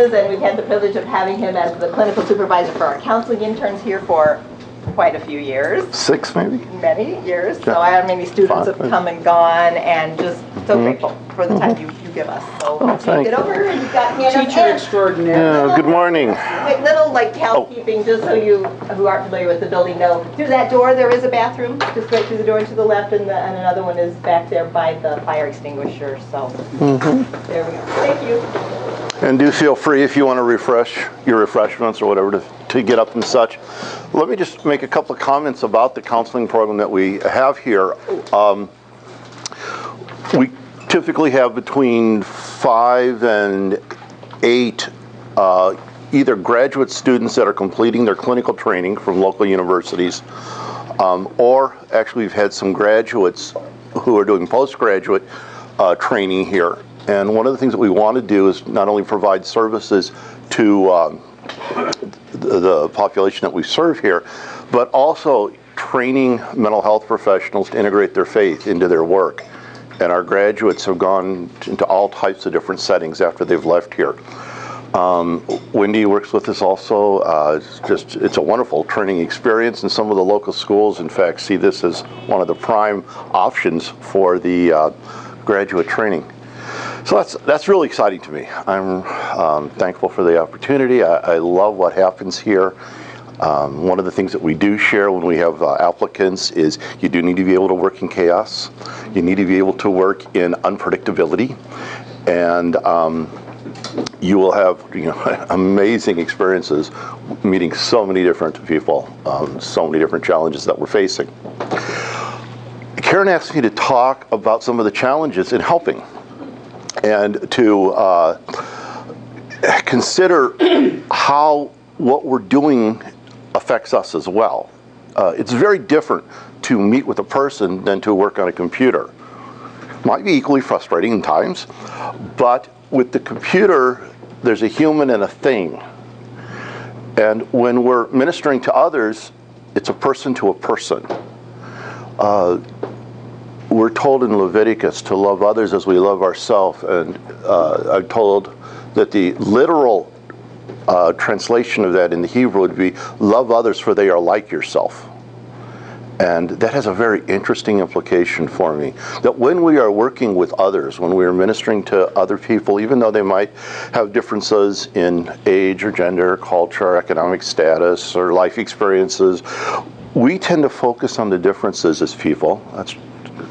And we've had the privilege of having him as the clinical supervisor for our counseling interns here for quite a few years. 6 maybe? Many years. So I have many students have come and gone, and just so grateful for the time you give us. So take it over, and you've got teacher extraordinaire. Yeah, good morning. Wait, little like housekeeping, just so you who aren't familiar with the building know. Through that door there is a bathroom, just right through the door and to the left, and another one is back there by the fire extinguisher. So there we go. Thank you. And do feel free if you want to refresh your refreshments or whatever to get up and such. Let me just make a couple of comments about the counseling program that we have here. We typically have between 5 and 8 either graduate students that are completing their clinical training from local universities, or actually we've had some graduates who are doing postgraduate training here. And one of the things that we want to do is not only provide services to the population that we serve here, but also training mental health professionals to integrate their faith into their work. And our graduates have gone into all types of different settings after they've left here. Wendy works with us also. It's a wonderful training experience, and some of the local schools, in fact, see this as one of the prime options for the graduate training. So that's really exciting to me. I'm thankful for the opportunity. I love what happens here. One of the things that we do share when we have applicants is you do need to be able to work in chaos. You need to be able to work in unpredictability, and you will have amazing experiences meeting so many different people, so many different challenges that we're facing. Karen asked me to talk about some of the challenges in helping, and to consider how what we're doing affects us as well. It's very different to meet with a person than to work on a computer. Might be equally frustrating in times, but with the computer, there's a human and a thing. And when we're ministering to others, it's a person to a person. We're told in Leviticus to love others as we love ourselves, and I'm told that the literal translation of that in the Hebrew would be, love others for they are like yourself. And that has a very interesting implication for me, that when we are working with others, when we are ministering to other people, even though they might have differences in age or gender, culture, economic status, or life experiences, we tend to focus on the differences as people. That's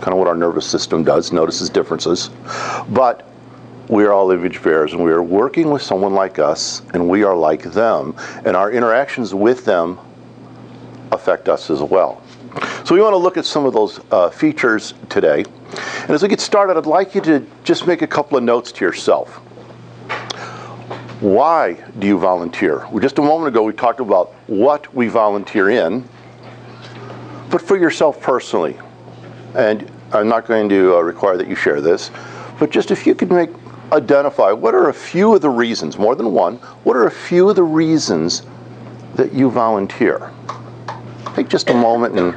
kind of what our nervous system does, notices differences. But we are all image bearers, and we are working with someone like us, and we are like them, and our interactions with them affect us as well. So we want to look at some of those features today. And as we get started, I'd like you to just make a couple of notes to yourself. Why do you volunteer? Just a moment ago, we talked about what we volunteer in, but for yourself personally. And I'm not going to require that you share this, but just if you could identify what are a few of the reasons, more than one, what are a few of the reasons that you volunteer? Take just a moment and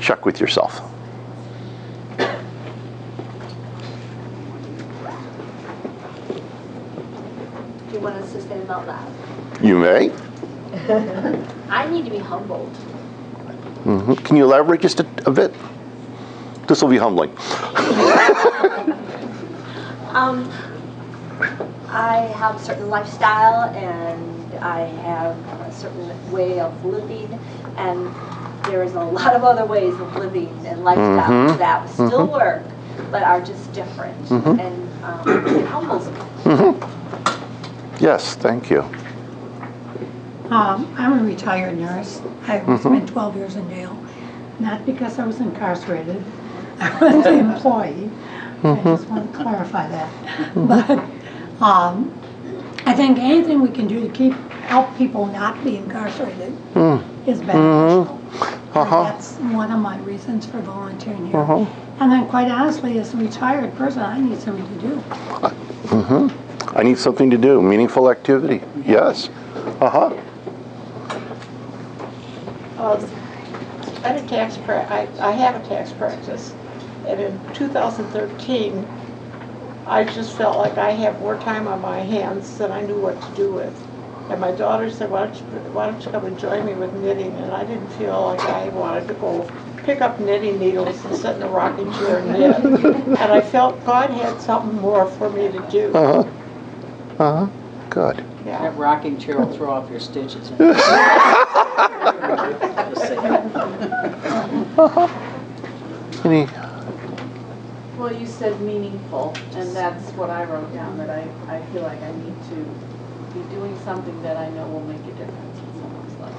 check with yourself. Do you want us to say them out loud? You may. I need to be humbled. Mm-hmm. Can you elaborate just a bit? This will be humbling. I have a certain lifestyle, and I have a certain way of living, and there's a lot of other ways of living and lifestyle that still work, but are just different, and it humbles me. Yes, thank you. I'm a retired nurse. I spent 12 years in jail, not because I was incarcerated. I was an employee. I just want to clarify that. But I think anything we can do to help people not be incarcerated is beneficial. That's one of my reasons for volunteering here. And then quite honestly, as a retired person, I need something to do. I need something to do, meaningful activity. Yes. I have a tax practice, and in 2013, I just felt like I had more time on my hands than I knew what to do with. And my daughter said, why don't you come and join me with knitting? And I didn't feel like I wanted to go pick up knitting needles and sit in a rocking chair and knit. And I felt God had something more for me to do. Good. Yeah. That rocking chair will throw off your stitches. Any? Well, you said meaningful, and that's what I wrote down, that I feel like I need to be doing something that I know will make a difference in someone's life.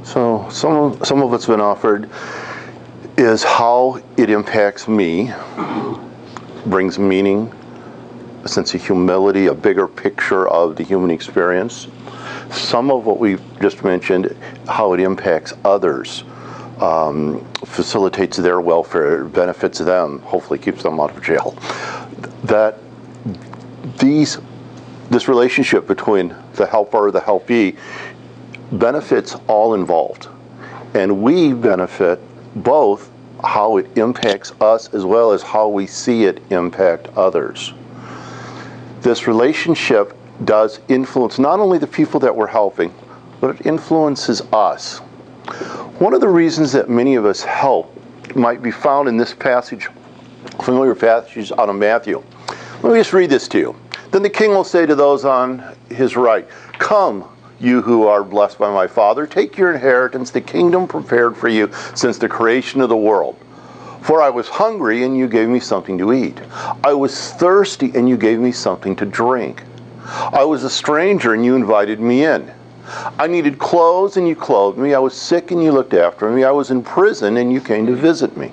So some of what's been offered is how it impacts me, brings meaning, a sense of humility, a bigger picture of the human experience. Some of what we just mentioned, how it impacts others, facilitates their welfare, benefits them, hopefully keeps them out of jail. That this relationship between the helper or the helpee benefits all involved. And we benefit both how it impacts us as well as how we see it impact others. This relationship does influence not only the people that we're helping, but it influences us. One of the reasons that many of us help might be found in this passage, familiar passage out of Matthew. Let me just read this to you. Then the king will say to those on his right, "Come, you who are blessed by my Father, take your inheritance, the kingdom prepared for you since the creation of the world. For I was hungry, and you gave me something to eat. I was thirsty, and you gave me something to drink. I was a stranger, and you invited me in. I needed clothes, and you clothed me. I was sick, and you looked after me. I was in prison, and you came to visit me."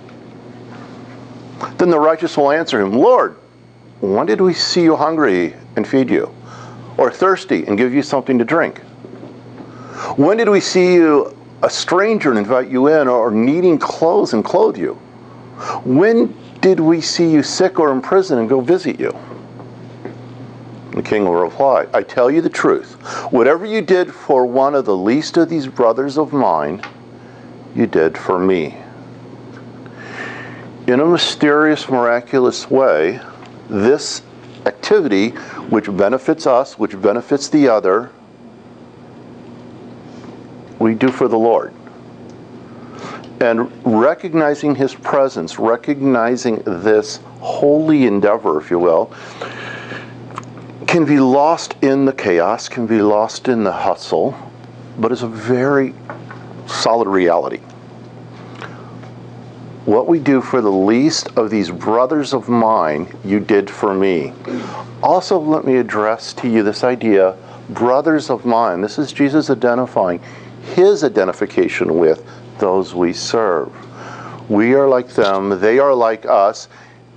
Then the righteous will answer him, "Lord, when did we see you hungry and feed you, or thirsty and give you something to drink? When did we see you a stranger and invite you in, or needing clothes and clothe you? When did we see you sick or in prison and go visit you?" The king will reply, "I tell you the truth. Whatever you did for one of the least of these brothers of mine, you did for me." In a mysterious, miraculous way, this activity, which benefits us, which benefits the other, we do for the Lord. And recognizing His presence, recognizing this holy endeavor, if you will, can be lost in the chaos, can be lost in the hustle, but is a very solid reality. What we do for the least of these brothers of mine, you did for me. Also, let me address to you this idea, brothers of mine. This is Jesus identifying His identification with those we serve. We are like them, they are like us,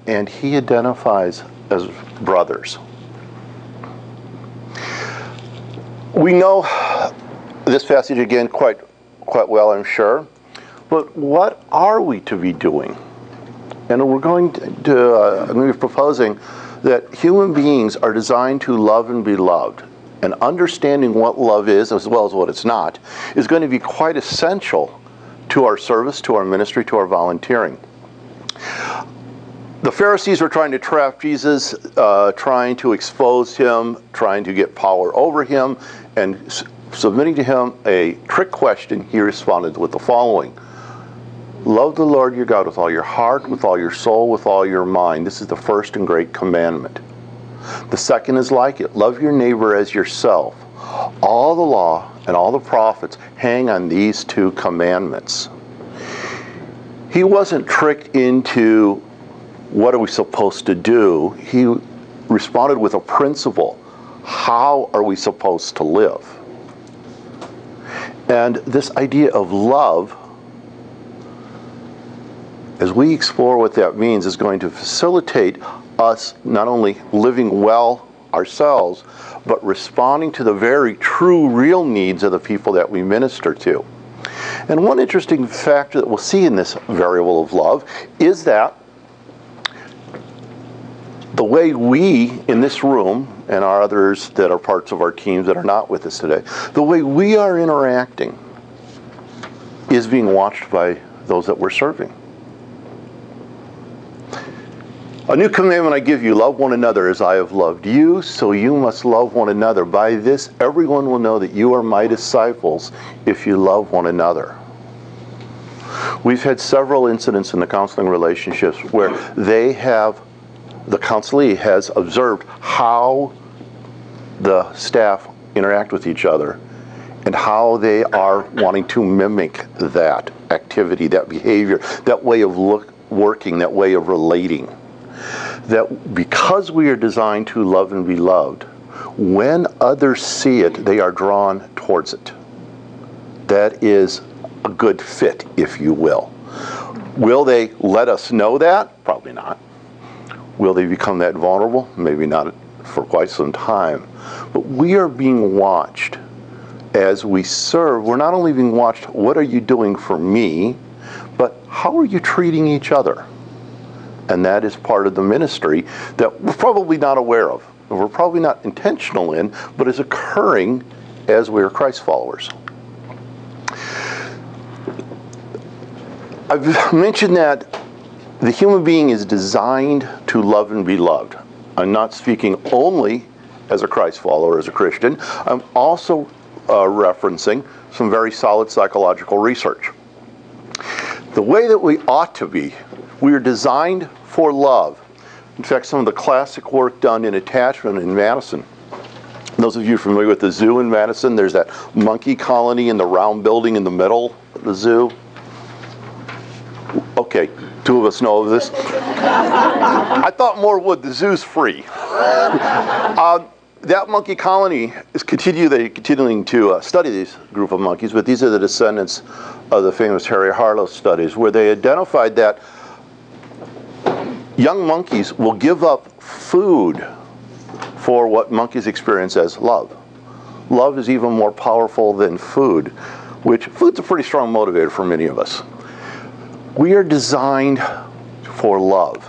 and He identifies as brothers. We know this passage again quite well, I'm sure. But what are we to be doing? And we're going to I'm going to be proposing that human beings are designed to love and be loved. And understanding what love is, as well as what it's not, is going to be quite essential to our service, to our ministry, to our volunteering. The Pharisees were trying to trap Jesus, trying to expose Him, trying to get power over Him, and submitting to Him a trick question. He responded with the following: "Love the Lord your God with all your heart, with all your soul, with all your mind. This is the first and great commandment. The second is like it. Love your neighbor as yourself. All the law and all the prophets hang on these two commandments." He wasn't tricked into what are we supposed to do. He responded with a principle. How are we supposed to live? And this idea of love, as we explore what that means, is going to facilitate us not only living well ourselves, but responding to the very true, real needs of the people that we minister to. And one interesting factor that we'll see in this variable of love is that the way we in this room and our others that are parts of our teams that are not with us today. The way we are interacting is being watched by those that we're serving. A new commandment I give you, love one another as I have loved you, so you must love one another. By this, everyone will know that you are my disciples if you love one another. We've had several incidents in the counseling relationships where the counselee has observed how the staff interact with each other and how they are wanting to mimic that activity, that behavior, that way of working, that way of relating. That because we are designed to love and be loved, when others see it, they are drawn towards it. That is a good fit, if you will. Will they let us know that? Probably not. Will they become that vulnerable? Maybe not for quite some time. But we are being watched as we serve. We're not only being watched, what are you doing for me, but how are you treating each other? And that is part of the ministry that we're probably not aware of, and we're probably not intentional in, but is occurring as we are Christ followers. I've mentioned that the human being is designed to love and be loved. I'm not speaking only as a Christ follower, as a Christian. I'm also referencing some very solid psychological research. The way that we ought to be, we are designed for love. In fact, some of the classic work done in attachment in Madison. Those of you familiar with the zoo in Madison, there's that monkey colony in the round building in the middle of the zoo. Okay, two of us know of this. I thought more would. The zoo's free. That monkey colony is continuing to study this group of monkeys, but these are the descendants of the famous Harry Harlow studies, where they identified that young monkeys will give up food for what monkeys experience as love. Love is even more powerful than food, which food's a pretty strong motivator for many of us. We are designed for love.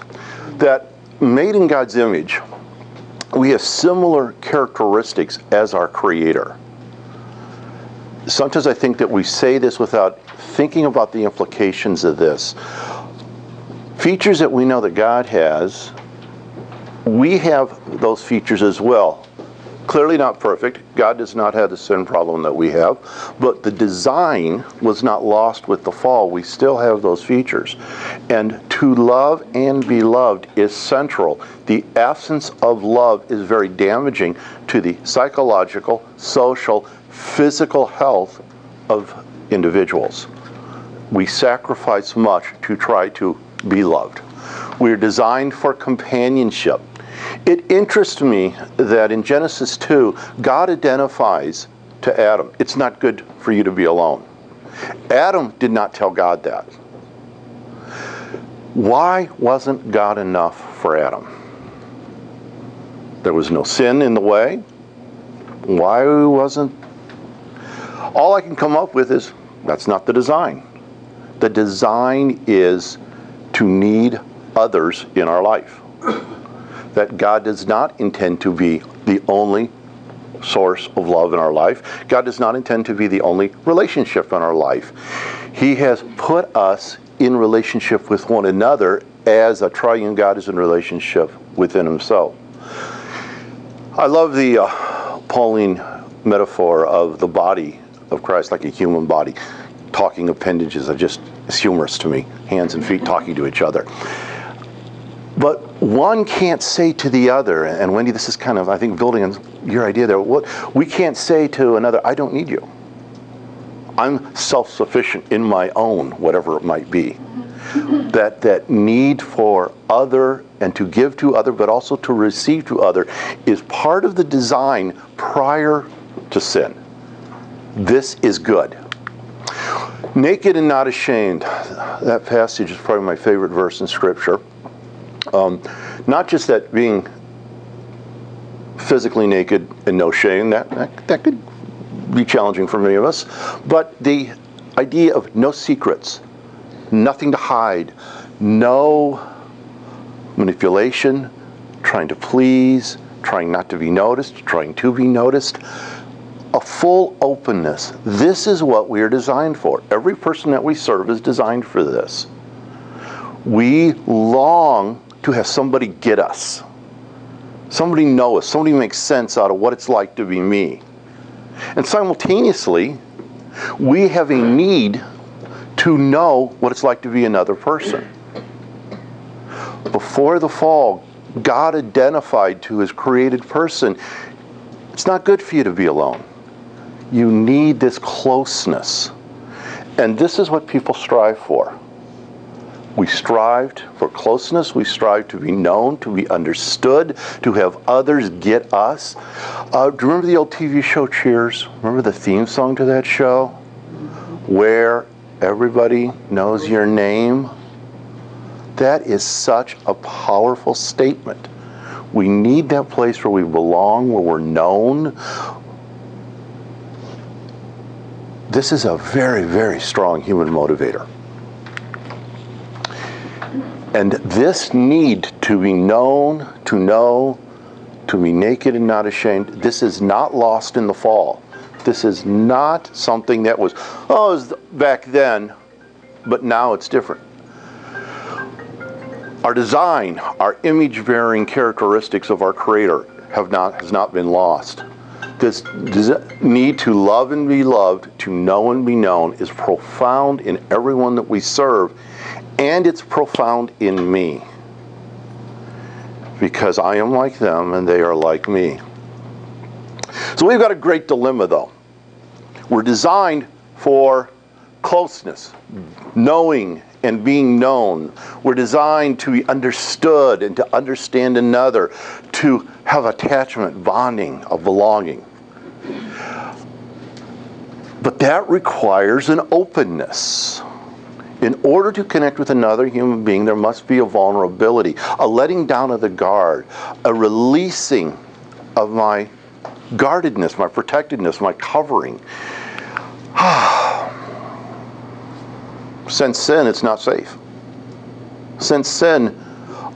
That made in God's image, we have similar characteristics as our Creator. Sometimes I think that we say this without thinking about the implications of this. Features that we know that God has, we have those features as well. Clearly not perfect. God does not have the sin problem that we have, but the design was not lost with the fall. We still have those features. And to love and be loved is central. The absence of love is very damaging to the psychological, social, physical health of individuals. We sacrifice much to try to be loved. We are designed for companionship. It interests me that in Genesis 2, God identifies to Adam, it's not good for you to be alone. Adam did not tell God that. Why wasn't God enough for Adam? There was no sin in the way. Why wasn't? All I can come up with is, that's not the design. The design is to need others in our life. That God does not intend to be the only source of love in our life. God does not intend to be the only relationship in our life. He has put us in relationship with one another as a triune God is in relationship within himself. I love the Pauline metaphor of the body of Christ, like a human body. Talking appendages are just, it's humorous to me. Hands and feet talking to each other. But one can't say to the other, and Wendy, this is kind of, I think, building on your idea there, we can't say to another, I don't need you. I'm self-sufficient in my own, whatever it might be. That need for other and to give to other, but also to receive to other, is part of the design prior to sin. This is good. Naked and not ashamed. That passage is probably my favorite verse in Scripture. Not just that being physically naked and no shame, that could be challenging for many of us, but the idea of no secrets, nothing to hide, no manipulation, trying to please, trying not to be noticed, trying to be noticed. A full openness. This is what we are designed for. Every person that we serve is designed for this. We long to have somebody get us. Somebody know us. Somebody make sense out of what it's like to be me. And simultaneously, we have a need to know what it's like to be another person. Before the fall, God identified to his created person, it's not good for you to be alone. You need this closeness. And this is what people strive for. We strived for closeness. We strive to be known, to be understood, to have others get us. Do you remember the old TV show Cheers? Remember the theme song to that show? Where everybody knows your name? That is such a powerful statement. We need that place where we belong, where we're known. This is a very, very strong human motivator. And this need to be known, to know, to be naked and not ashamed, this is not lost in the fall. This is not something that was, it was back then, but now it's different. Our design, our image-bearing characteristics of our Creator has not been lost. This need to love and be loved, to know and be known, is profound in everyone that we serve, and it's profound in me. Because I am like them and they are like me. So we've got a great dilemma though. We're designed for closeness, knowing and being known. We're designed to be understood and to understand another, to have attachment, bonding, of belonging. But that requires an openness. In order to connect with another human being, there must be a vulnerability, a letting down of the guard, a releasing of my guardedness, my protectedness, my covering. Since sin, it's not safe. Since sin,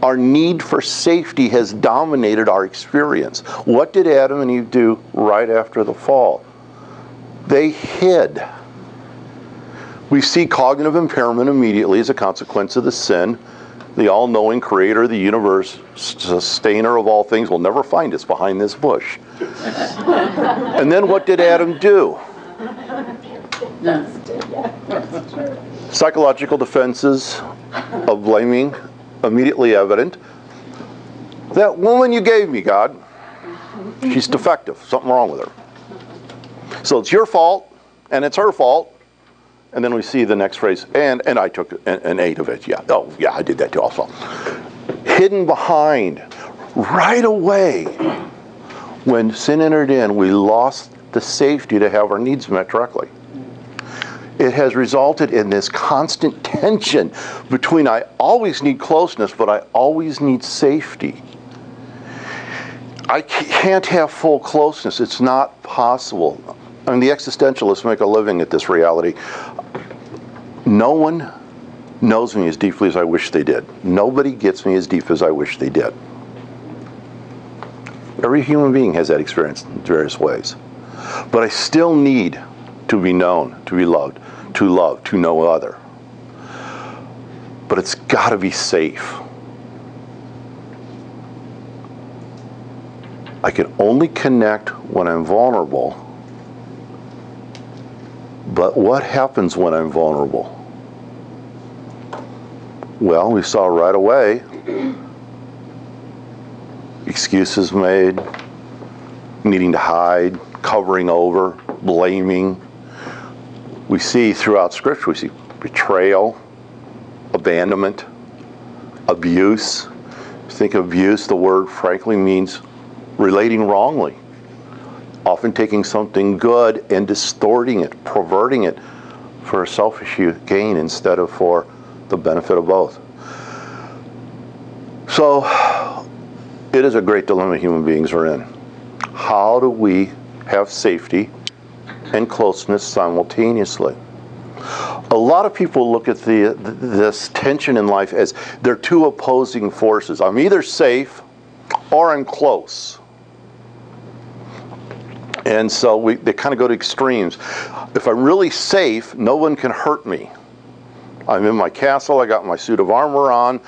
our need for safety has dominated our experience. What did Adam and Eve do right after the fall? They hid. We see cognitive impairment immediately as a consequence of the sin. The all-knowing creator of the universe, sustainer of all things, will never find us behind this bush. And then what did Adam do? Psychological defenses of blaming, immediately evident. That woman you gave me, God, she's defective, something wrong with her. So it's your fault, and it's her fault. And then we see the next phrase, and I took and ate of it. Yeah, oh yeah, I did that too also. Hidden behind, right away, when sin entered in, we lost the safety to have our needs met directly. It has resulted in this constant tension between I always need closeness, but I always need safety. I can't have full closeness. It's not possible. I mean, the existentialists make a living at this reality. No one knows me as deeply as I wish they did. Nobody gets me as deep as I wish they did. Every human being has that experience in various ways. But I still need to be known, to be loved, to love, to know other. But it's got to be safe. I can only connect when I'm vulnerable. But what happens when I'm vulnerable? Well, we saw right away excuses made, needing to hide, covering over, blaming. We see throughout Scripture, we see betrayal, abandonment, abuse. Think of abuse, the word frankly means relating wrongly. Often taking something good and distorting it, perverting it for a selfish gain instead of for the benefit of both. So, it is a great dilemma human beings are in. How do we have safety and closeness simultaneously? A lot of people look at this tension in life as they're two opposing forces. I'm either safe or I'm close. And so they kind of go to extremes. If I'm really safe, no one can hurt me. I'm in my castle, I got my suit of armor on,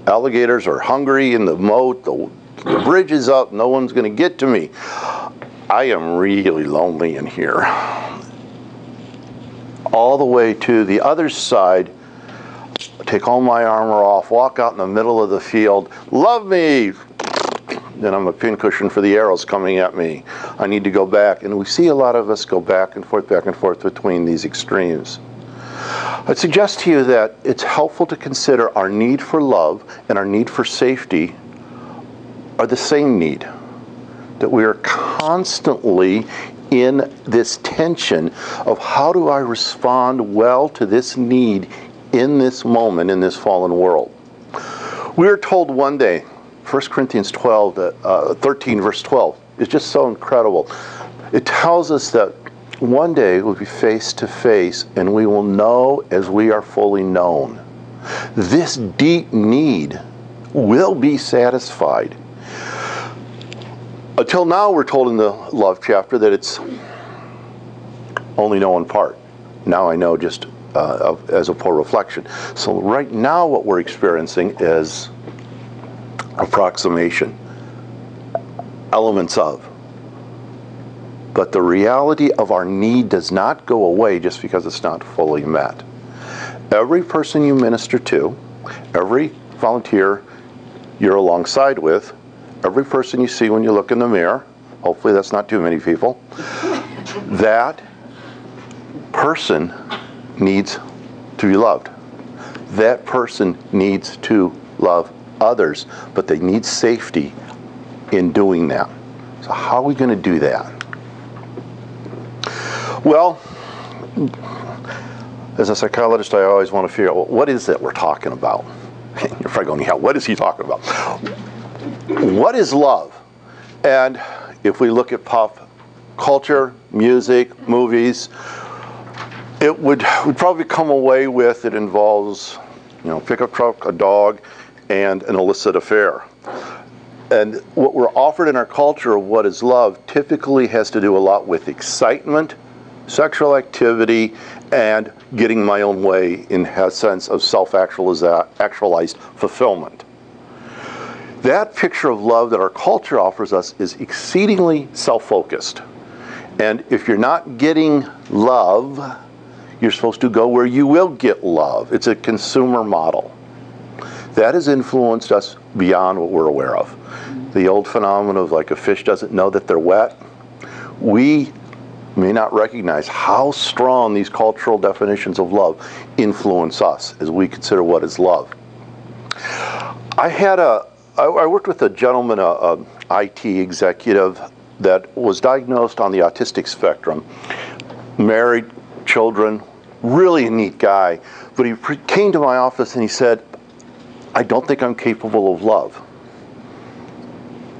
alligators are hungry in the moat, the bridge is up, no one's going to get to me. I am really lonely in here. All the way to the other side, take all my armor off, walk out in the middle of the field, love me! Then I'm a pincushion for the arrows coming at me. I need to go back. And we see a lot of us go back and forth between these extremes. I'd suggest to you that it's helpful to consider our need for love and our need for safety are the same need. That we are constantly in this tension of how do I respond well to this need in this moment, in this fallen world. We are told one day, 1 Corinthians 13, verse 12, is just so incredible. It tells us that one day we'll be face to face and we will know as we are fully known. This deep need will be satisfied. Until now, we're told in the love chapter that it's only know in part. Now I know just as a poor reflection. So right now what we're experiencing is approximation, elements of. But the reality of our need does not go away just because it's not fully met. Every person you minister to, every volunteer you're alongside with, every person you see when you look in the mirror, hopefully that's not too many people, that person needs to be loved. That person needs to love others, but they need safety in doing that. So how are we going to do that? Well, as a psychologist, I always want to figure out, well, what is it we're talking about? You're probably going, yeah, what is he talking about? What is love? And if we look at pop culture, music, movies, we'd probably come away with it involves, pickup truck, a dog, and an illicit affair. And what we're offered in our culture of what is love typically has to do a lot with excitement, sexual activity, and getting my own way in a sense of self-actualized fulfillment. That picture of love that our culture offers us is exceedingly self-focused. And if you're not getting love, you're supposed to go where you will get love. It's a consumer model. That has influenced us beyond what we're aware of. The old phenomenon of like a fish doesn't know that they're wet. We may not recognize how strong these cultural definitions of love influence us as we consider what is love. I worked with a gentleman, a IT executive that was diagnosed on the autistic spectrum, married, children, really a neat guy, but he came to my office and he said, I don't think I'm capable of love.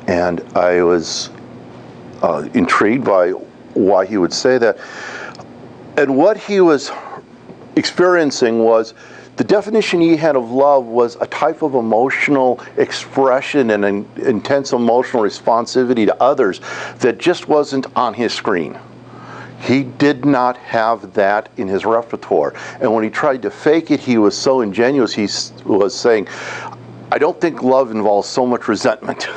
And I was intrigued by why he would say that. And what he was experiencing was the definition he had of love was a type of emotional expression and an intense emotional responsivity to others that just wasn't on his screen. He did not have that in his repertoire. And when he tried to fake it, he was so ingenuous. He was saying, I don't think love involves so much resentment.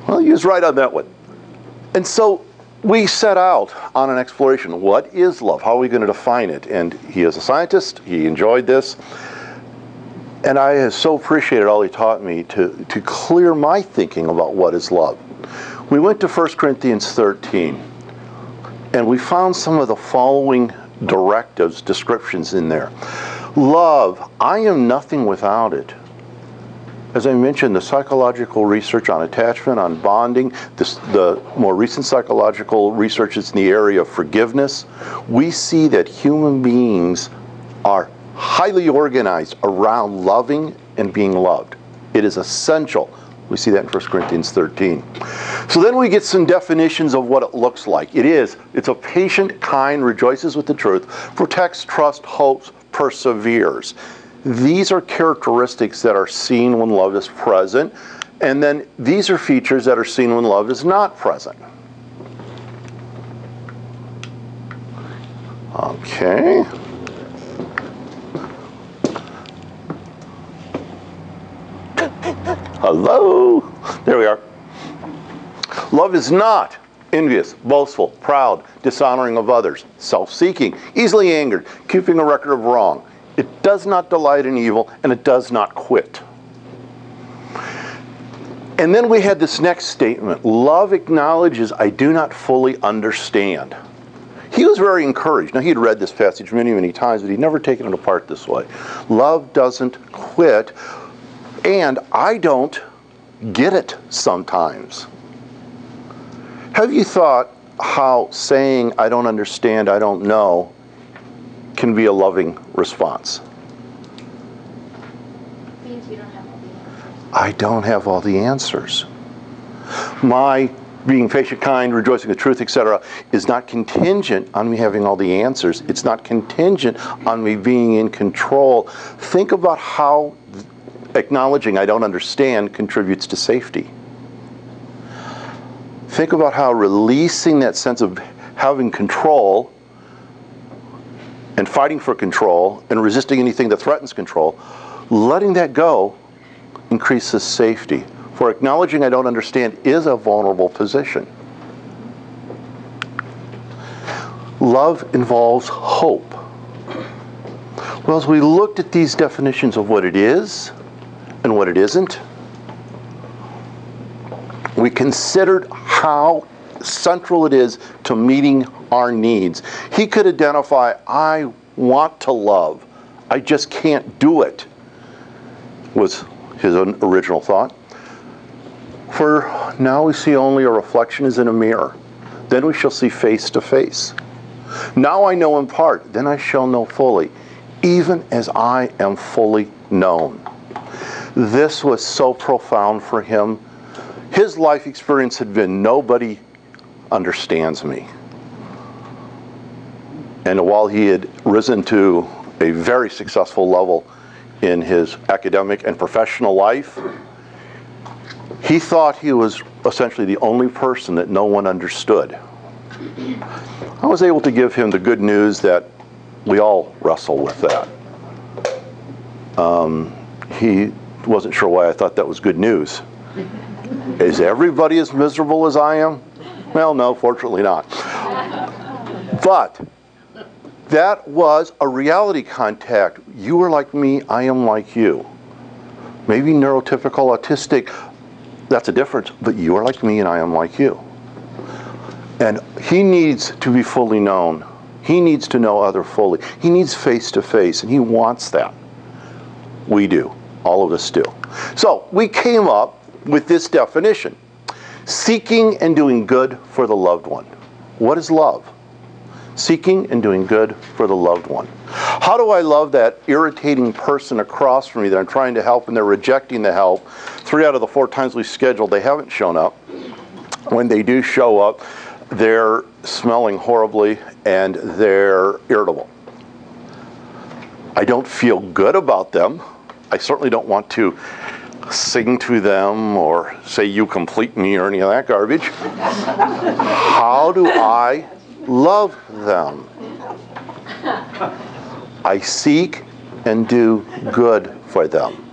Well, he was right on that one. And so we set out on an exploration. What is love? How are we going to define it? And he is a scientist. He enjoyed this. And I have so appreciated all he taught me to clear my thinking about what is love. We went to 1 Corinthians 13. And we found some of the following directives, descriptions in there. Love, I am nothing without it. As I mentioned, the psychological research on attachment, on bonding, the more recent psychological research is in the area of forgiveness. We see that human beings are highly organized around loving and being loved. It is essential. We see that in 1 Corinthians 13. So then we get some definitions of what it looks like. It's a patient, kind, rejoices with the truth, protects, trusts, hopes, perseveres. These are characteristics that are seen when love is present, and then these are features that are seen when love is not present. Okay. Hello. There we are. Love is not envious, boastful, proud, dishonoring of others, self-seeking, easily angered, keeping a record of wrong. It does not delight in evil, and it does not quit. And then we had this next statement. Love acknowledges I do not fully understand. He was very encouraged. Now, he had read this passage many, many times, but he'd never taken it apart this way. Love doesn't quit, and I don't get it sometimes. Have you thought how saying I don't understand, I don't know, can be a loving response? Means you don't have all the answers. I don't have all the answers. My being patient, kind, rejoicing with truth, etc., is not contingent on me having all the answers. It's not contingent on me being in control. Think about how acknowledging I don't understand contributes to safety. Think about how releasing that sense of having control and fighting for control and resisting anything that threatens control, letting that go increases safety. For acknowledging I don't understand is a vulnerable position. Love involves hope. Well, as we looked at these definitions of what it is and what it isn't, we considered how central it is to meeting our needs. He could identify, I want to love, I just can't do it, was his original thought. For now we see only a reflection as in a mirror. Then we shall see face to face. Now I know in part, then I shall know fully, even as I am fully known. This was so profound for him. His life experience had been, nobody understands me. And while he had risen to a very successful level in his academic and professional life, he thought he was essentially the only person that no one understood. I was able to give him the good news that we all wrestle with that. He wasn't sure why I thought that was good news. Is everybody as miserable as I am? Well, no, fortunately not. But that was a reality contact. You are like me, I am like you. Maybe neurotypical, autistic, that's a difference, but you are like me and I am like you. And he needs to be fully known. He needs to know other fully. He needs face to face, and he wants that. We do. All of us do. So we came up with this definition. Seeking and doing good for the loved one. What is love? Seeking and doing good for the loved one. How do I love that irritating person across from me that I'm trying to help and they're rejecting the help? 3 out of the 4 times we scheduled, they haven't shown up. When they do show up, they're smelling horribly and they're irritable. I don't feel good about them. I certainly don't want to sing to them or say you complete me or any of that garbage. How do I love them? I seek and do good for them.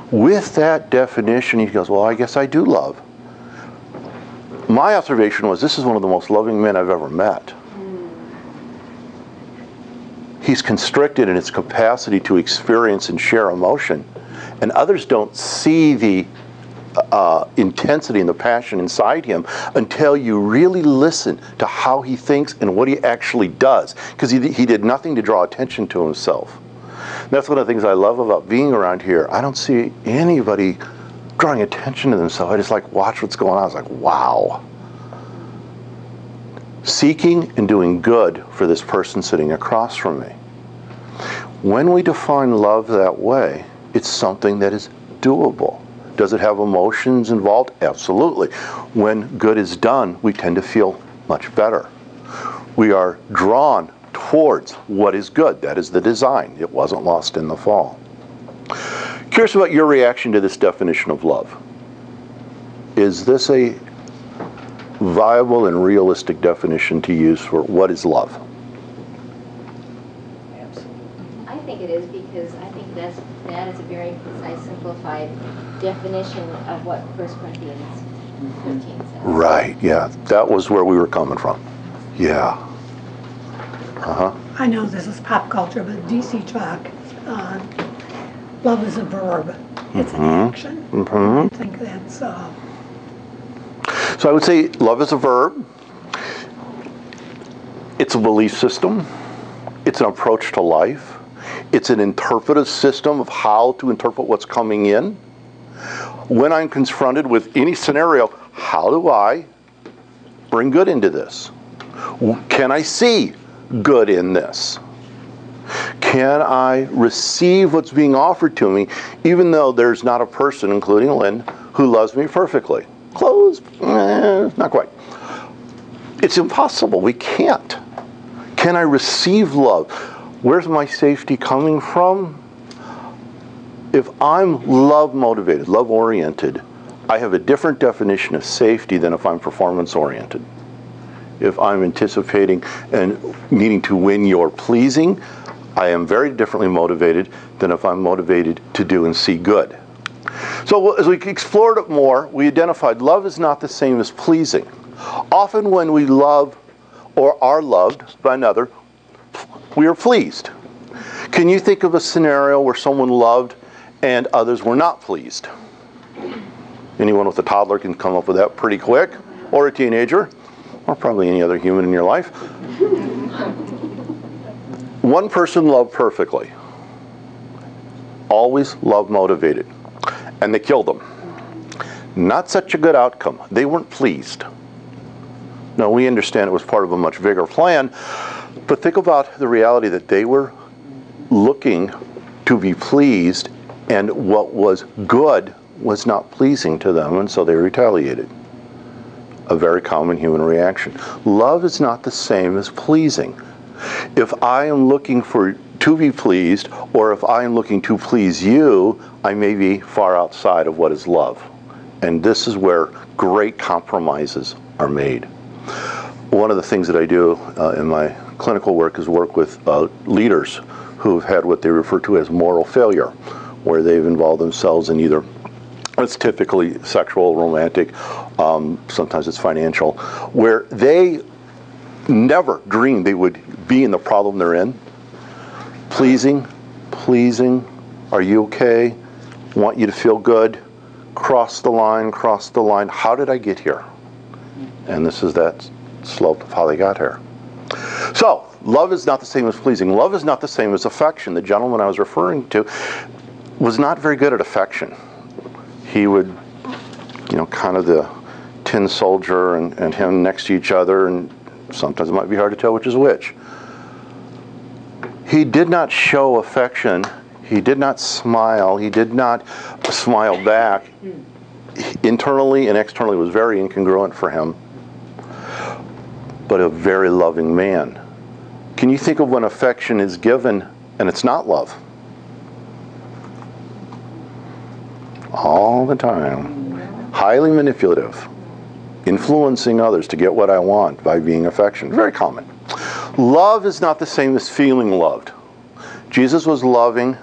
With that definition, he goes, well, I guess I do love. My observation was, this is one of the most loving men I've ever met. He's constricted in his capacity to experience and share emotion, and others don't see the intensity and the passion inside him until you really listen to how he thinks and what he actually does, because he did nothing to draw attention to himself. And that's one of the things I love about being around here. I don't see anybody drawing attention to themselves. I just like watch what's going on. I was like, wow. Seeking and doing good for this person sitting across from me. When we define love that way, it's something that is doable. Does it have emotions involved? Absolutely. When good is done, we tend to feel much better. We are drawn towards what is good. That is the design. It wasn't lost in the fall. Curious about your reaction to this definition of love. Is this a viable and realistic definition to use for what is love? I think it is because I think that is a very concise, simplified definition of what 1 Corinthians 15 says. Right, yeah. That was where we were coming from. Yeah. Uh-huh. I know this is pop culture, but DC talk, love is a verb. It's an action. I think that's, So I would say love is a verb. It's a belief system. It's an approach to life. It's an interpretive system of how to interpret what's coming in. When I'm confronted with any scenario, how do I bring good into this? Can I see good in this? Can I receive what's being offered to me, even though there's not a person, including Lynn, who loves me perfectly? Close? Not quite. It's impossible. We can't. Can I receive love? Where's my safety coming from? If I'm love motivated, love oriented, I have a different definition of safety than if I'm performance oriented. If I'm anticipating and needing to win your pleasing, I am very differently motivated than if I'm motivated to do and see good. So as we explored it more, we identified love is not the same as pleasing. Often when we love or are loved by another, we are pleased. Can you think of a scenario where someone loved and others were not pleased? Anyone with a toddler can come up with that pretty quick, or a teenager, or probably any other human in your life. One person loved perfectly, always love motivated, and they killed them. Not such a good outcome. They weren't pleased. Now, we understand it was part of a much bigger plan, but think about the reality that they were looking to be pleased, and what was good was not pleasing to them, and so they retaliated. A very common human reaction. Love is not the same as pleasing. If I am looking to be pleased, or if I am looking to please you, I may be far outside of what is love. And this is where great compromises are made. One of the things that I do in my clinical work is work with leaders who've had what they refer to as moral failure, where they've involved themselves in either, it's typically sexual, romantic, sometimes it's financial, where they never dreamed they would be in the problem they're in. Pleasing, are you okay? Want you to feel good. Cross the line. How did I get here? And this is that slope of how they got here. So, love is not the same as pleasing. Love is not the same as affection. The gentleman I was referring to was not very good at affection. He would, kind of the tin soldier and him next to each other, and sometimes it might be hard to tell which is which. He did not show affection. He did not smile. He did not smile back. Internally and externally was very incongruent for him, but a very loving man. Can you think of when affection is given and it's not love? All the time. Highly manipulative. Influencing others to get what I want by being affectionate. Very common. Love is not the same as feeling loved. Jesus was loving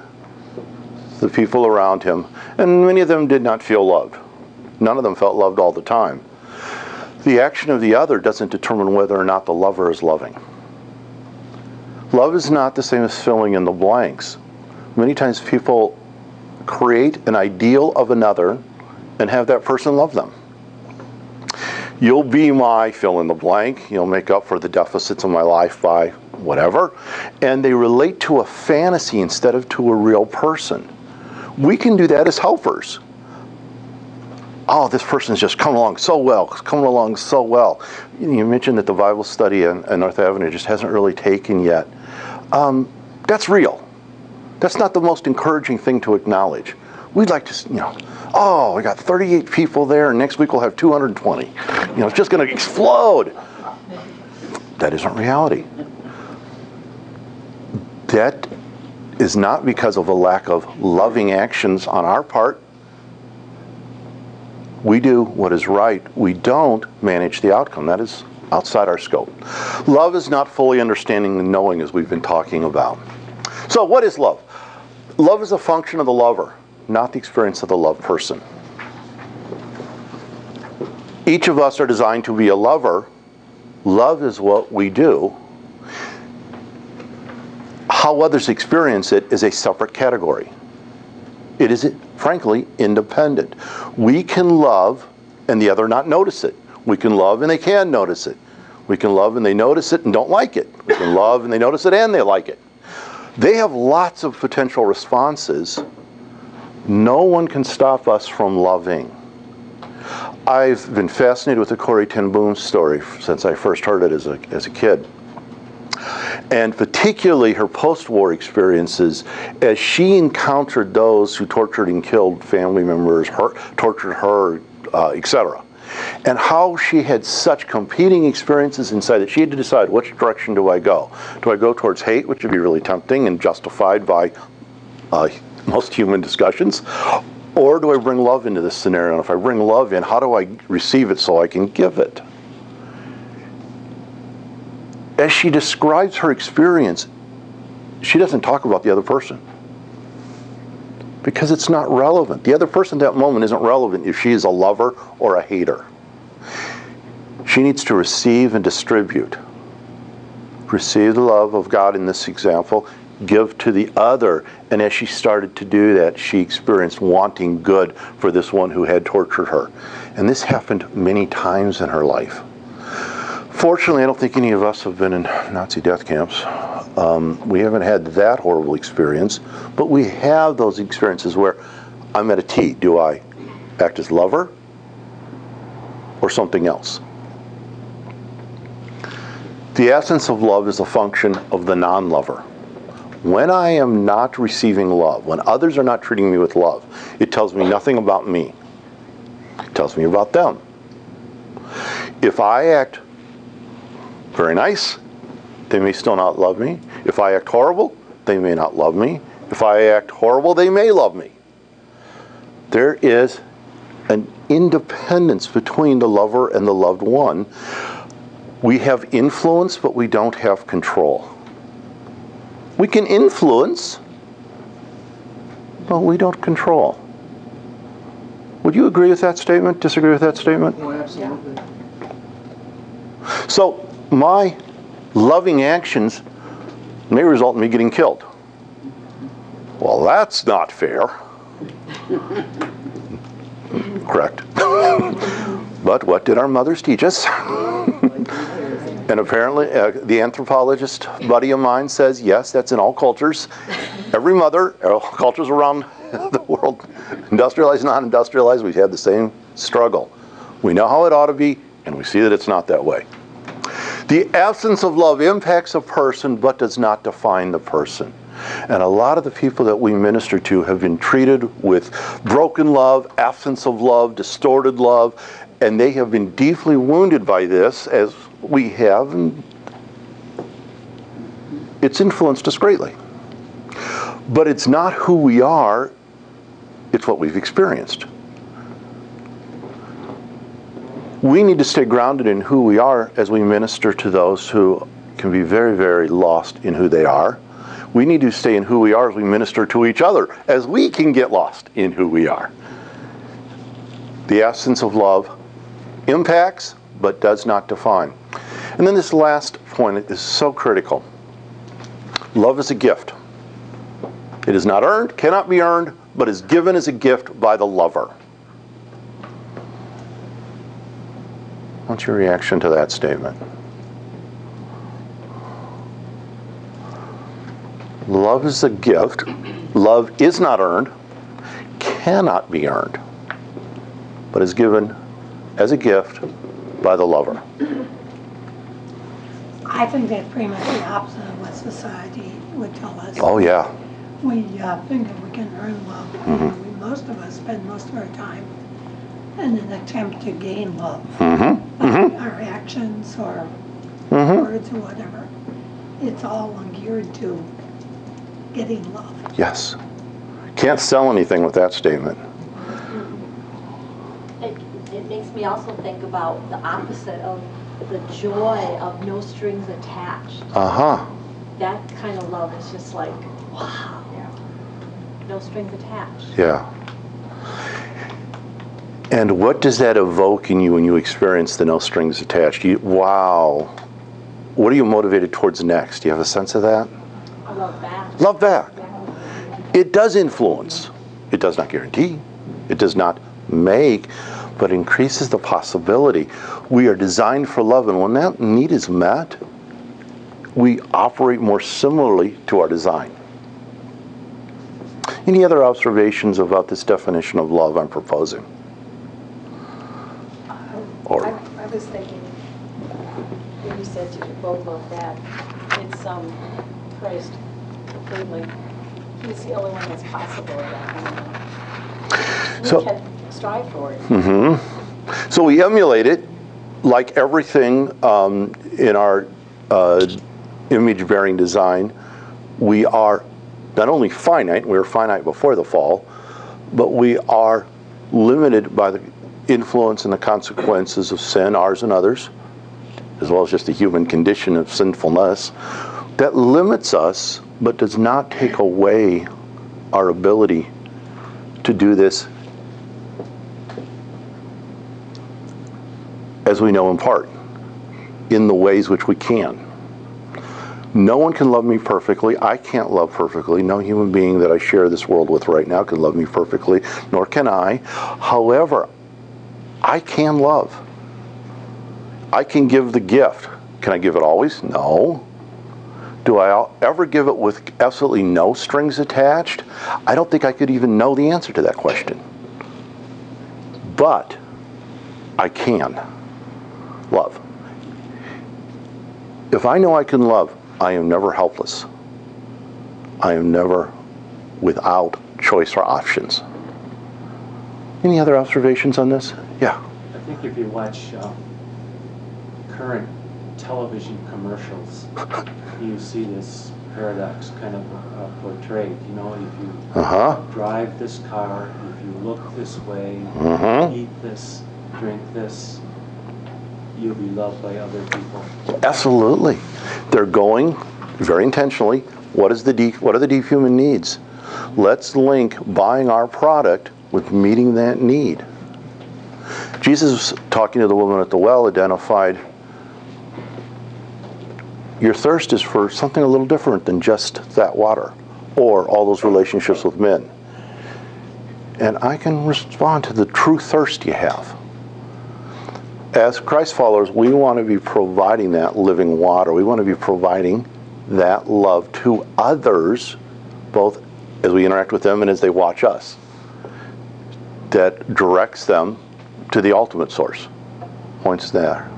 the people around him, and many of them did not feel loved. None of them felt loved all the time. The action of the other doesn't determine whether or not the lover is loving. Love is not the same as filling in the blanks. Many times people create an ideal of another and have that person love them. You'll be my fill in the blank. You'll make up for the deficits of my life by whatever. And they relate to a fantasy instead of to a real person. We can do that as helpers. Oh, this person's just coming along so well. You mentioned that the Bible study on North Avenue just hasn't really taken yet. That's real. That's not the most encouraging thing to acknowledge. We'd like to, we got 38 people there, and next week we'll have 220. It's just going to explode. That isn't reality. That is not because of a lack of loving actions on our part. We do what is right. We don't manage the outcome. That is outside our scope. Love is not fully understanding and knowing, as we've been talking about. So what is love? Love is a function of the lover, not the experience of the loved person. Each of us are designed to be a lover. Love is what we do. How others experience it is a separate category. It is, frankly, independent. We can love and the other not notice it. We can love and they can notice it. We can love and they notice it and don't like it. We can love and they notice it and they like it. They have lots of potential responses. No one can stop us from loving. I've been fascinated with the Corrie ten Boom story since I first heard it as a kid. And particularly her post-war experiences as she encountered those who tortured and killed family members, tortured her, etc. And how she had such competing experiences inside that she had to decide, which direction do I go? Do I go towards hate, which would be really tempting and justified by most human discussions? Or do I bring love into this scenario? And if I bring love in, how do I receive it so I can give it? As she describes her experience, she doesn't talk about the other person. Because it's not relevant. The other person at that moment isn't relevant if she is a lover or a hater. She needs to receive and distribute. Receive the love of God in this example, give to the other. And as she started to do that, she experienced wanting good for this one who had tortured her. And this happened many times in her life. Fortunately, I don't think any of us have been in Nazi death camps. We haven't had that horrible experience, but we have those experiences where I'm at a T. Do I act as lover or something else? The essence of love is a function of the non-lover. When I am not receiving love, when others are not treating me with love, it tells me nothing about me. It tells me about them. If I act very nice, they may still not love me. If I act horrible, they may not love me. If I act horrible, they may love me. There is an independence between the lover and the loved one. We have influence, but we don't have control. We can influence, but we don't control. Would you agree with that statement? Disagree with that statement? Oh, absolutely. So my loving actions may result in me getting killed. Well, that's not fair. Correct. But what did our mothers teach us? And apparently, the anthropologist buddy of mine says, yes, that's in all cultures. Every mother, all cultures around the world, industrialized, non-industrialized, we've had the same struggle. We know how it ought to be, and we see that it's not that way. The absence of love impacts a person, but does not define the person. And a lot of the people that we minister to have been treated with broken love, absence of love, distorted love, and they have been deeply wounded by this, as we have, and it's influenced us greatly. But it's not who we are, it's what we've experienced. We need to stay grounded in who we are as we minister to those who can be very, very lost in who they are. We need to stay in who we are as we minister to each other, as we can get lost in who we are. The absence of love impacts, but does not define. And then this last point is so critical. Love is a gift. It is not earned, cannot be earned, but is given as a gift by the lover. What's your reaction to that statement? Love is a gift. Love is not earned, cannot be earned, but is given as a gift by the lover. I think that's pretty much the opposite of what society would tell us. Oh, yeah. We think that we can earn love. Mm-hmm. Most of us spend most of our time in an attempt to gain love. Mm-hmm. By Mm-hmm. our actions or Mm-hmm. words or whatever. It's all geared to getting love. Yes. Can't sell anything with that statement. it makes me also think about the opposite of the joy of no strings attached. Uh-huh. That kind of love is just like, wow, no strings attached. Yeah. And what does that evoke in you when you experience the no strings attached? Wow. What are you motivated towards next? Do you have a sense of that? I love that. Love back. It does influence. It does not guarantee. It does not make, but increases the possibility. We are designed for love, and when that need is met, we operate more similarly to our design. Any other observations about this definition of love I'm proposing? I was thinking, when you said you both love that, it's Christ completely. He's the only one that's possible of that. And, So- we can strive for it. Mm-hmm. So we emulate it, like everything in our image-bearing design. We are not only finite, we were finite before the fall, but we are limited by the influence and the consequences of sin, ours and others, as well as just the human condition of sinfulness, that limits us, but does not take away our ability to do this as we know in part, in the ways which we can. No one can love me perfectly. I can't love perfectly. No human being that I share this world with right now can love me perfectly, nor can I. However, I can love. I can give the gift. Can I give it always? No. Do I ever give it with absolutely no strings attached? I don't think I could even know the answer to that question. But I can love. If I know I can love, I am never helpless. I am never without choice or options. Any other observations on this? Yeah. I think if you watch current television commercials, you see this paradox kind of portrayed. You know, if you drive this car, if you look this way, eat this, drink this, you'll be loved by other people. Absolutely. They're going very intentionally. What are the deep human needs? Let's link buying our product with meeting that need. Jesus, talking to the woman at the well, identified your thirst is for something a little different than just that water or all those relationships with men. And I can respond to the true thirst you have. As Christ followers, we want to be providing that living water. We want to be providing that love to others, both as we interact with them and as they watch us, that directs them to the ultimate source. Points there.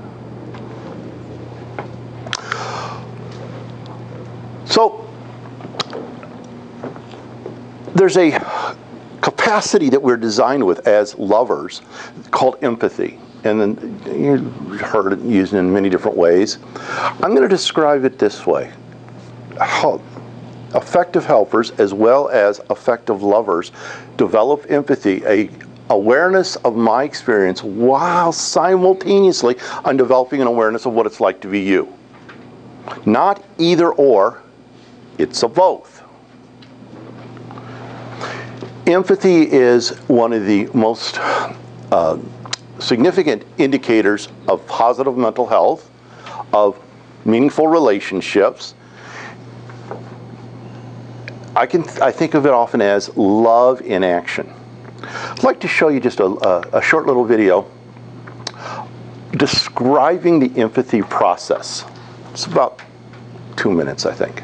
So, there's a capacity that we're designed with as lovers called empathy. And then you've heard it used in many different ways. I'm going to describe it this way. Effective helpers as well as effective lovers develop empathy, a awareness of my experience, while simultaneously I'm developing an awareness of what it's like to be you. Not either or, it's a both. Empathy is one of the most significant indicators of positive mental health, of meaningful relationships. I think of it often as love in action. I'd like to show you just a short little video describing the empathy process. It's about 2 minutes, I think.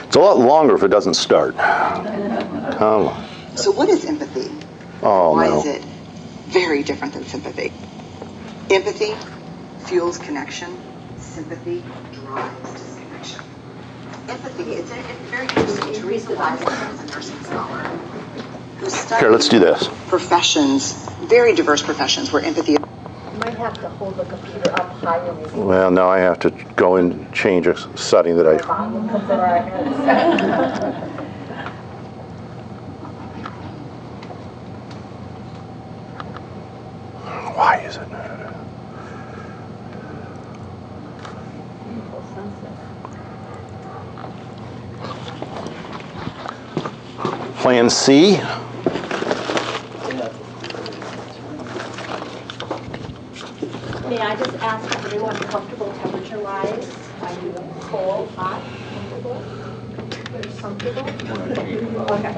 It's a lot longer if it doesn't start. Come on. So what is empathy? Oh, Why no. is it very different than sympathy? Empathy fuels connection. Sympathy drives disconnection. Empathy, it's very interesting. Teresa Weisman, a nursing scholar, who studied Here, let's do this. professions, very diverse professions where empathy. My have to hold the computer up higher. Well, now I have to go and change a setting that I... Volume comes in our heads. Why is it? Plan C. May I just ask if everyone comfortable temperature-wise? Are you cold, hot, comfortable? Comfortable? Okay.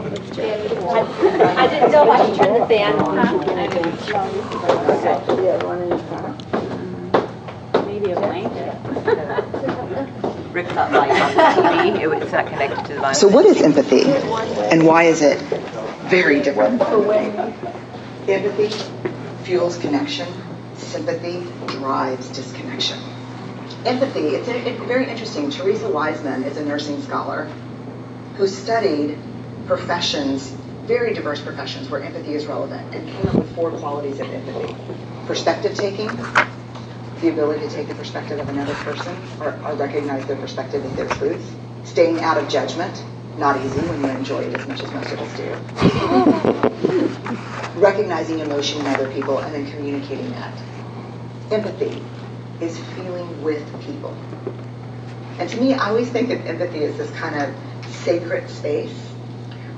I didn't know if I should turn the fan on. Maybe a blanket. Rick thought light on the TV, it's not connected to the line. So what is empathy? And why is it very different? Empathy fuels connection. Sympathy drives disconnection. Empathy, it's very interesting. Teresa Wiseman is a nursing scholar who studied professions, very diverse professions where empathy is relevant, and came up with 4 qualities of empathy. Perspective taking, the ability to take the perspective of another person or recognize their perspective as their truth. Staying out of judgment, not easy when you enjoy it as much as most of us do. Recognizing emotion in other people and then communicating that. Empathy is feeling with people. And to me, I always think of empathy as this kind of sacred space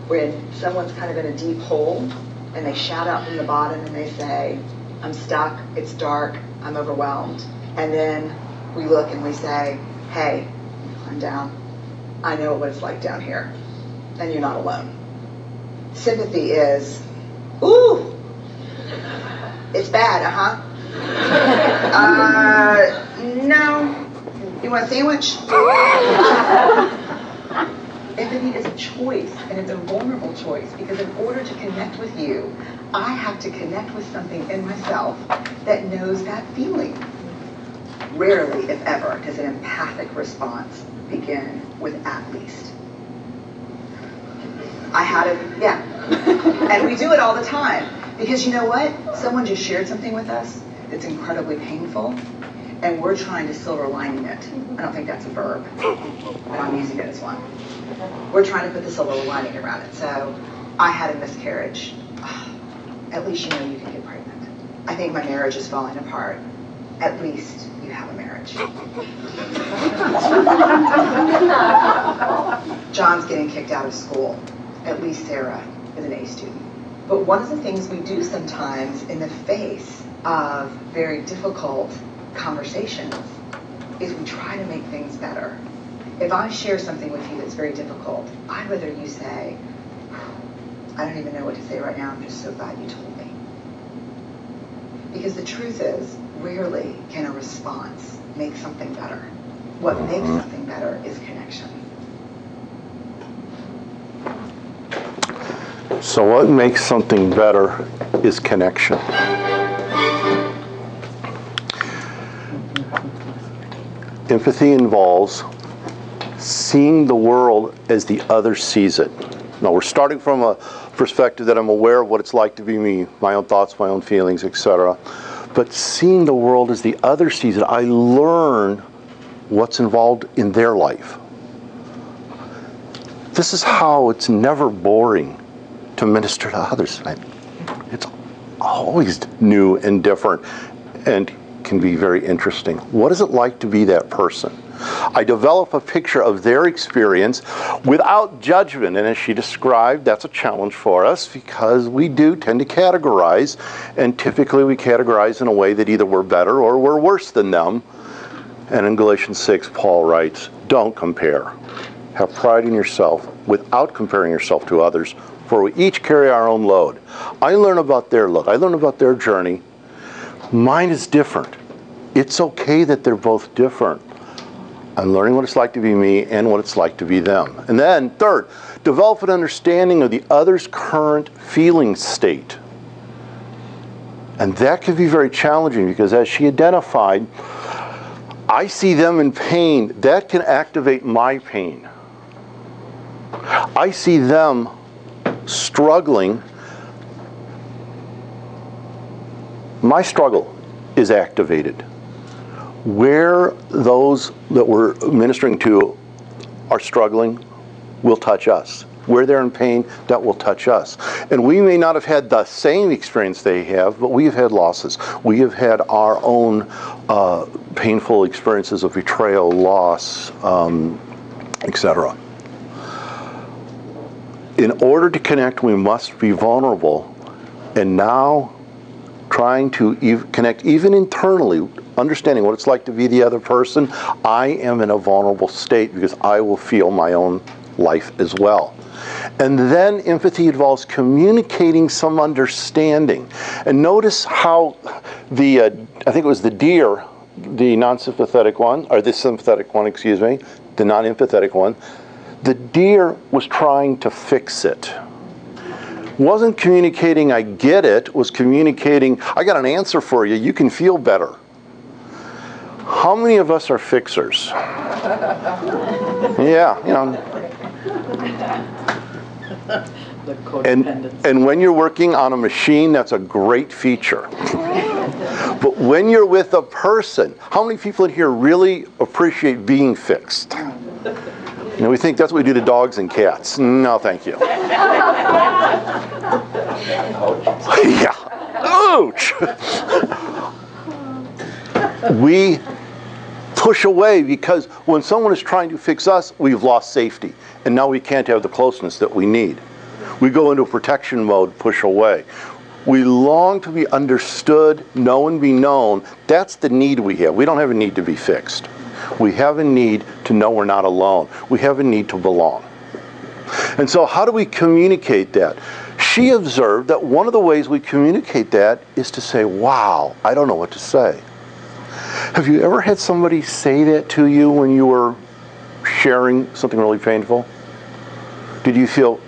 where someone's kind of in a deep hole and they shout out from the bottom and they say, I'm stuck, it's dark, I'm overwhelmed. And then we look and we say, hey, climb down. I know what it's like down here. And you're not alone. Sympathy is, ooh, it's bad, no. You want a sandwich? Empathy is a choice, and it's a vulnerable choice, because in order to connect with you, I have to connect with something in myself that knows that feeling. Rarely, if ever, does an empathic response begin with at least. I had it, yeah. And we do it all the time. Because you know what? Someone just shared something with us that's incredibly painful, and we're trying to silver lining it. I don't think that's a verb, but I'm using it as one. We're trying to put the silver lining around it. So, I had a miscarriage. At least you know you can get pregnant. I think my marriage is falling apart. At least you have a marriage. John's getting kicked out of school. At least Sarah is an A student. But one of the things we do sometimes in the face of very difficult conversations is we try to make things better. If I share something with you that's very difficult, I'd rather you say, I don't even know what to say right now, I'm just so glad you told me. Because the truth is, rarely can a response make something better. What makes something better is connection. So what makes something better is connection. Empathy involves seeing the world as the other sees it. Now we're starting from a perspective that I'm aware of what it's like to be me, my own thoughts, my own feelings, etc. But seeing the world as the other sees it, I learn what's involved in their life. This is how it's never boring to minister to others. It's always new and different and can be very interesting. What is it like to be that person? I develop a picture of their experience without judgment, and as she described, that's a challenge for us because we do tend to categorize, and typically we categorize in a way that either we're better or we're worse than them. And in Galatians 6, Paul writes, don't compare. Have pride in yourself without comparing yourself to others, for we each carry our own load. I learn about their load. I learn about their journey. Mine is different. It's okay that they're both different. I'm learning what it's like to be me and what it's like to be them. And then, third, develop an understanding of the other's current feeling state. And that can be very challenging because as she identified, I see them in pain. That can activate my pain. I see them struggling. My struggle is activated. Where those that we're ministering to are struggling will touch us. Where they're in pain, that will touch us. And we may not have had the same experience they have, but we have had losses. We have had our own painful experiences of betrayal, loss, etc. In order to connect, we must be vulnerable. And now, trying to connect even internally, understanding what it's like to be the other person, I am in a vulnerable state because I will feel my own life as well. And then empathy involves communicating some understanding. And notice how I think it was the deer, the non-sympathetic one, or the sympathetic one, excuse me, the non-empathetic one, the deer was trying to fix it. Wasn't communicating, I get it, was communicating, I got an answer for you, you can feel better. How many of us are fixers? Yeah, you know. And when you're working on a machine, that's a great feature. But when you're with a person, how many people in here really appreciate being fixed? You know, we think that's what we do to dogs and cats. No, thank you. Yeah. Ouch! We push away because when someone is trying to fix us, we've lost safety. And now we can't have the closeness that we need. We go into protection mode, push away. We long to be understood, know and be known. That's the need we have. We don't have a need to be fixed. We have a need to know we're not alone. We have a need to belong. And so how do we communicate that? She observed that one of the ways we communicate that is to say, wow, I don't know what to say. Have you ever had somebody say that to you when you were sharing something really painful? Did you feel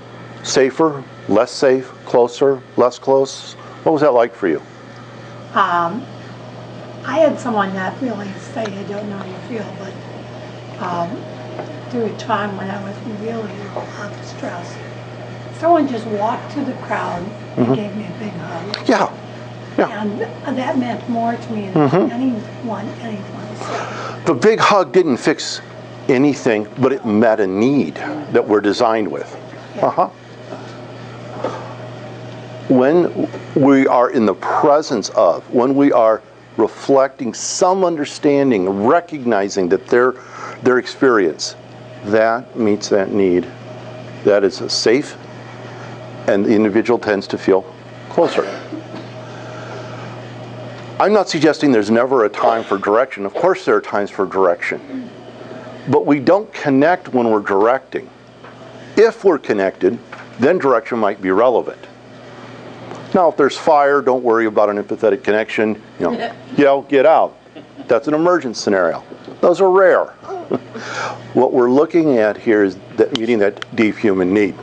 safer, less safe, closer, less close? What was that like for you? I had someone not really say, I don't know how you feel, but through a time when I was really in a lot of stress, someone just walked to the crowd and gave me a big hug. Yeah. And that meant more to me than anyone said. The big hug didn't fix anything, but it met a need that we're designed with. Yeah. When we are in the presence of, when we are reflecting some understanding, recognizing that their experience, that meets that need. That is safe, and the individual tends to feel closer. I'm not suggesting there's never a time for direction. Of course there are times for direction. But we don't connect when we're directing. If we're connected, then direction might be relevant. Now, if there's fire, don't worry about an empathetic connection. You know, yell, get out. That's an emergent scenario. Those are rare. What we're looking at here is meeting that deep human need.